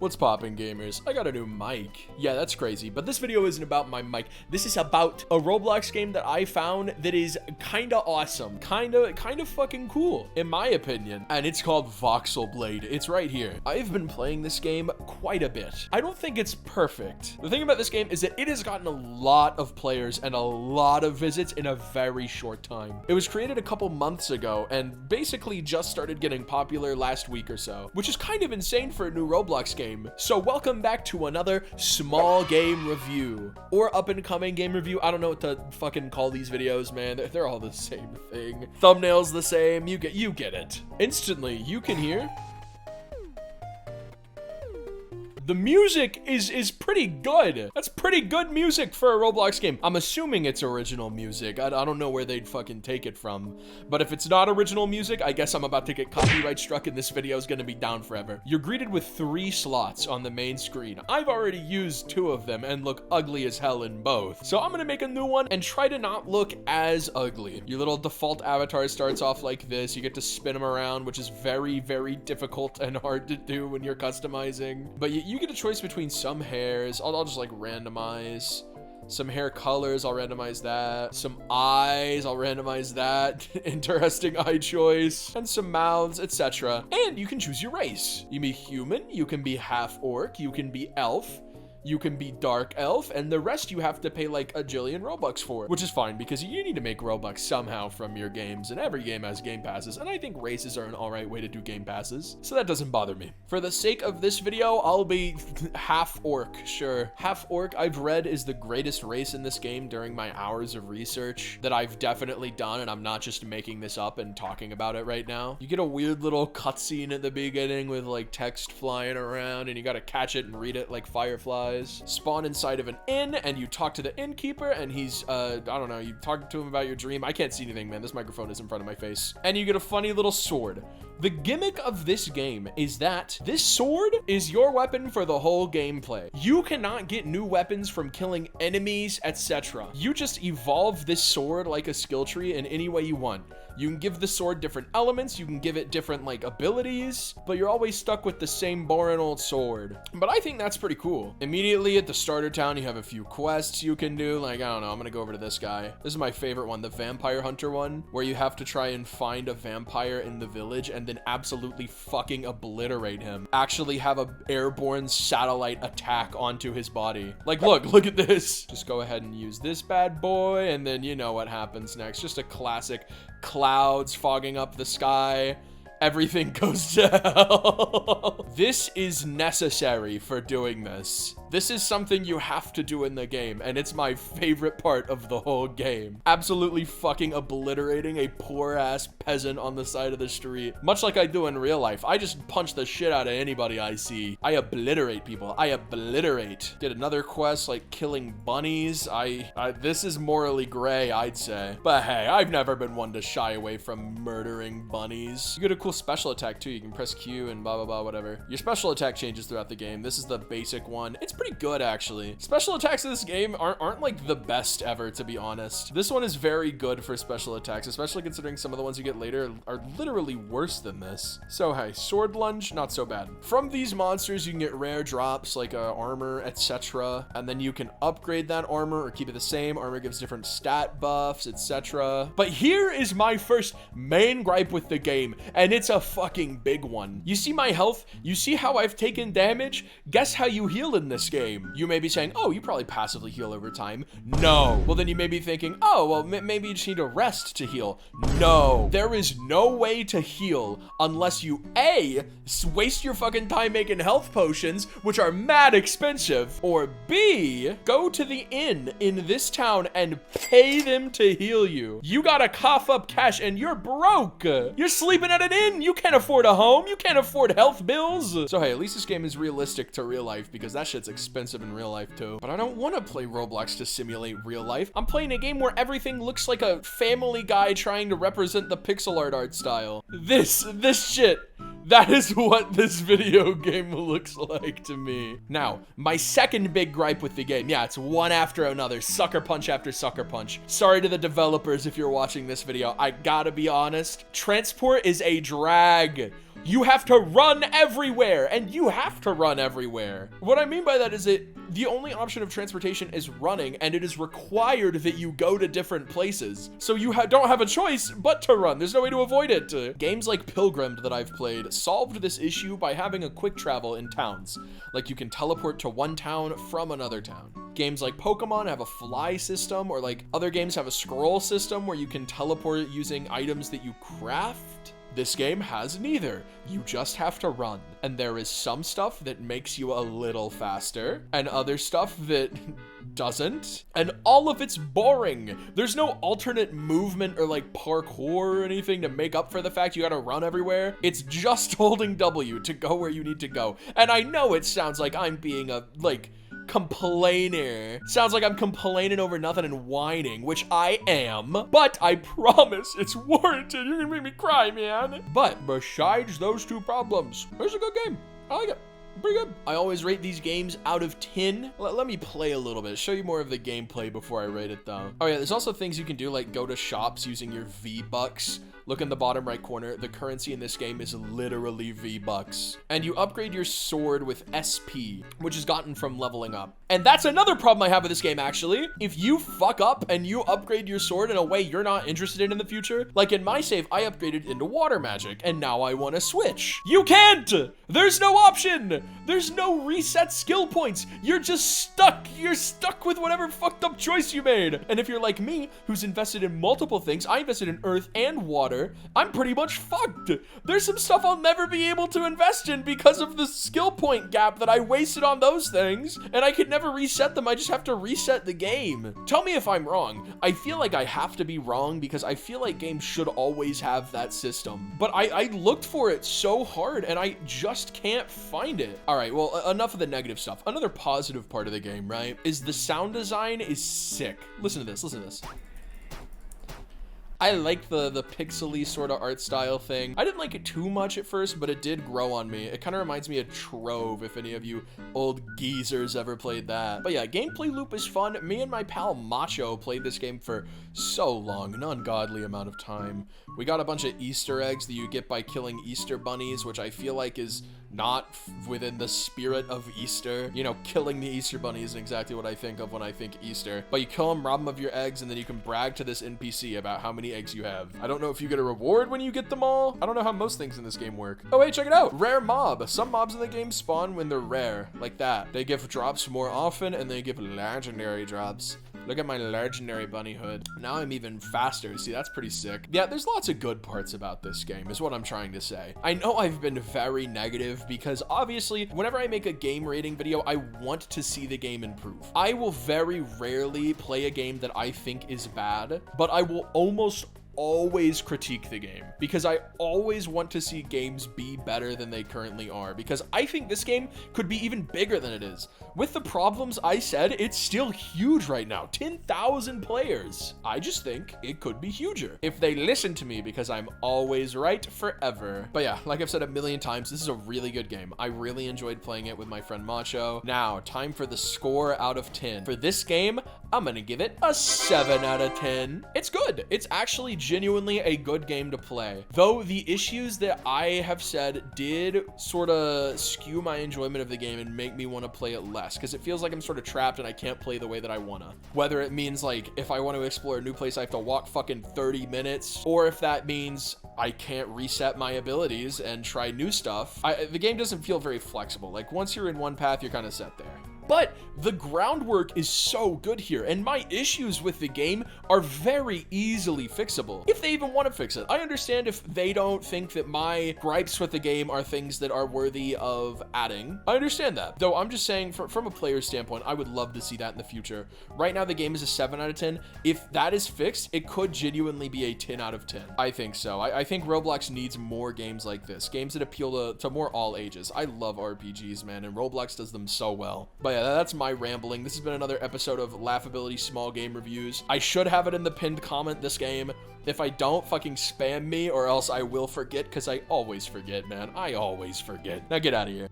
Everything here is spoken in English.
What's poppin', gamers? I got a new mic. Yeah, that's crazy, but this video isn't about my mic. This is about a Roblox game that I found that is kinda awesome. Kinda fucking cool, in my opinion. And it's called Voxel Blade. It's right here. I've been playing this game quite a bit. I don't think it's perfect. The thing about this game is that it has gotten a lot of players and a lot of visits in a very short time. It was created a couple months ago and basically just started getting popular last week or so, which is kind of insane for a new Roblox game. So welcome back to another small game review or up and coming game review. I don't know what to fucking call these videos, man. They're all the same thing. Thumbnails the same. You get it. Instantly, you can hear the music is pretty good. That's pretty good music for a Roblox game. I'm assuming it's original music. I don't know where they'd fucking take it from. But if it's not original music, I guess I'm about to get copyright struck and this video is gonna be down forever. You're greeted with 3 slots on the main screen. I've already used 2 of them and look ugly as hell in both. So I'm gonna make a new one and try to not look as ugly. Your little default avatar starts off like this. You get to spin them around, which is very, very difficult and hard to do when you're customizing. But you get a choice between some hairs. I'll just like randomize some hair colors. I'll randomize that. Some eyes. I'll randomize that. Interesting eye choice. And some mouths, etc. And you can choose your race. You can be human. You can be half orc. You can be elf. You can be dark elf, and the rest you have to pay like a jillion Robux for, which is fine because you need to make Robux somehow from your games, and every game has game passes, and I think races are an alright way to do game passes, so that doesn't bother me. For the sake of this video, I'll be half orc, sure. Half orc, I've read, is the greatest race in this game during my hours of research that I've definitely done, and I'm not just making this up and talking about it right now. You get a weird little cutscene at the beginning with like text flying around, and you gotta catch it and read it like fireflies. Spawn inside of an inn and you talk to the innkeeper and he's I don't know, you talk to him about your dream. I can't see anything, man. This microphone is in front of my face. And you get a funny little sword. The gimmick of this game is that this sword is your weapon for the whole gameplay. You cannot get new weapons from killing enemies, etc. You just evolve this sword like a skill tree in any way you want. You can give the sword different elements, you can give it different like abilities, but you're always stuck with the same boring old sword. But I think that's pretty cool. Immediately at the starter town, you have a few quests you can do. Like, I don't know, I'm gonna go over to this guy. This is my favorite one, the vampire hunter one, where you have to try and find a vampire in the village and then absolutely fucking obliterate him. Actually have a airborne satellite attack onto his body. Like, look at this. Just go ahead and use this bad boy, and then you know what happens next. Just a classic clouds fogging up the sky. Everything goes to hell. This is necessary for doing this. This is something you have to do in the game, and it's my favorite part of the whole game. Absolutely fucking obliterating a poor-ass peasant on the side of the street. Much like I do in real life. I just punch the shit out of anybody I see. I obliterate people. I obliterate. Did another quest like killing bunnies. This is morally gray, I'd say. But hey, I've never been one to shy away from murdering bunnies. You get a cool special attack too. You can press Q and blah blah blah, whatever. Your special attack changes throughout the game. This is the basic one. It's pretty good, actually. Special attacks in this game aren't like the best ever, to be honest. This one is very good for special attacks, especially considering some of the ones you get later are literally worse than this. So hey, sword lunge, not so bad. From these monsters you can get rare drops like armor, etc., and then you can upgrade that armor or keep it the same. Armor gives different stat buffs, etc. But here is my first main gripe with the game, and it's a fucking big one. You see my health? You see how I've taken damage? Guess how you heal in this game? You may be saying, oh, you probably passively heal over time. No. Well, then you may be thinking, oh, well, maybe you just need to rest to heal. No. There is no way to heal unless you A, waste your fucking time making health potions, which are mad expensive, or B, go to the inn in this town and pay them to heal you. You gotta cough up cash and you're broke. You're sleeping at an inn. You can't afford a home. You can't afford health bills. So hey, at least this game is realistic to real life because that shit's expensive in real life too. But I don't want to play Roblox to simulate real life. I'm playing a game where everything looks like a Family Guy trying to represent the pixel art style. This shit. That is what this video game looks like to me. Now, my second big gripe with the game. Yeah, it's one after another. Sucker punch after sucker punch. Sorry to the developers if you're watching this video. I gotta be honest. Transport is a drag. You have to run everywhere, and you have to run everywhere. What I mean by that is that the only option of transportation is running, and it is required that you go to different places. So you don't have a choice but to run. There's no way to avoid it. Games like Pilgrim that I've played solved this issue by having a quick travel in towns. Like you can teleport to one town from another town. Games like Pokemon have a fly system, or like other games have a scroll system where you can teleport using items that you craft. This game has neither. You just have to run. And there is some stuff that makes you a little faster, and other stuff that doesn't. And all of it's boring. There's no alternate movement or like parkour or anything to make up for the fact you gotta run everywhere. It's just holding W to go where you need to go. And I know it sounds like I'm being a, complainer. Sounds like I'm complaining over nothing and whining, which I am, but I promise it's warranted. You're gonna make me cry, man. But besides those two problems, it's a good game. I like it. Pretty good. I always rate these games out of 10. Let me play a little bit, show you more of the gameplay before I rate it though. Oh yeah, there's also things you can do like go to shops using your V-Bucks. Look in the bottom right corner. The currency in this game is literally V-Bucks. And you upgrade your sword with SP, which is gotten from leveling up. And that's another problem I have with this game, actually. If you fuck up and you upgrade your sword in a way you're not interested in the future, like in my save, I upgraded into water magic, and now I want to switch. You can't! There's no option! There's no reset skill points. You're just stuck. You're stuck with whatever fucked up choice you made. And if you're like me, who's invested in multiple things, I invested in earth and water, I'm pretty much fucked. There's some stuff I'll never be able to invest in because of the skill point gap that I wasted on those things, and I could never reset them. I just have to reset the game. Tell me if I'm wrong. I feel like I have to be wrong because I feel like games should always have that system. But I looked for it so hard and I just can't find it. All right, well, enough of the negative stuff. Another positive part of the game, right, is the sound design is sick. Listen to this, listen to this. I like the pixely sort of art style thing. I didn't like it too much at first, but it did grow on me. It kind of reminds me of Trove, if any of you old geezers ever played that. But yeah, gameplay loop is fun. Me and my pal Macho played this game for so long, an ungodly amount of time. We got a bunch of Easter eggs that you get by killing Easter bunnies, which I feel like is not within the spirit of Easter. You know, killing the Easter bunny isn't exactly what I think of when I think Easter. But you kill them, rob them of your eggs, and then you can brag to this NPC about how many eggs you have. I don't know if you get a reward when you get them all. I don't know how most things in this game work. Oh wait, check it out. Rare mob. Some mobs in the game spawn when they're rare, like that. They give drops more often, and they give legendary drops. Look at my legendary bunny hood. Now I'm even faster. See, that's pretty sick. Yeah, there's lots of good parts about this game, is what I'm trying to say. I know I've been very negative because obviously, whenever I make a game rating video, I want to see the game improve. I will very rarely play a game that I think is bad, but I will almost always critique the game because I always want to see games be better than they currently are, because I think this game could be even bigger than it is. With the problems I said, it's still huge right now. 10,000 players. I just think it could be huger if they listen to me, because I'm always right forever. But yeah, like I've said a million times, this is a really good game. I really enjoyed playing it with my friend Macho. Now, time for the score out of 10. For this game, I'm gonna give it a 7 out of 10. It's good. It's actually genuinely a good game to play. Though the issues that I have said did sort of skew my enjoyment of the game and make me want to play it less, because it feels like I'm sort of trapped and I can't play the way that I wanna. Whether it means like if I want to explore a new place, I have to walk fucking 30 minutes, or if that means I can't reset my abilities and try new stuff. The game doesn't feel very flexible. Like once you're in one path, you're kind of set there. But the groundwork is so good here, and my issues with the game are very easily fixable, if they even want to fix it. I understand if they don't think that my gripes with the game are things that are worthy of adding. I understand that. Though I'm just saying, from a player's standpoint, I would love to see that in the future. Right now, the game is a 7 out of 10. If that is fixed, it could genuinely be a 10 out of 10. I think so. I think Roblox needs more games like this. Games that appeal to more all ages. I love RPGs, man, and Roblox does them so well. But yeah, that's my rambling. This has been another episode of Laughability Small Game Reviews. I should have it in the pinned comment, this game. If I don't, fucking spam me, or else I will forget, because I always forget, man. I always forget. Now get out of here.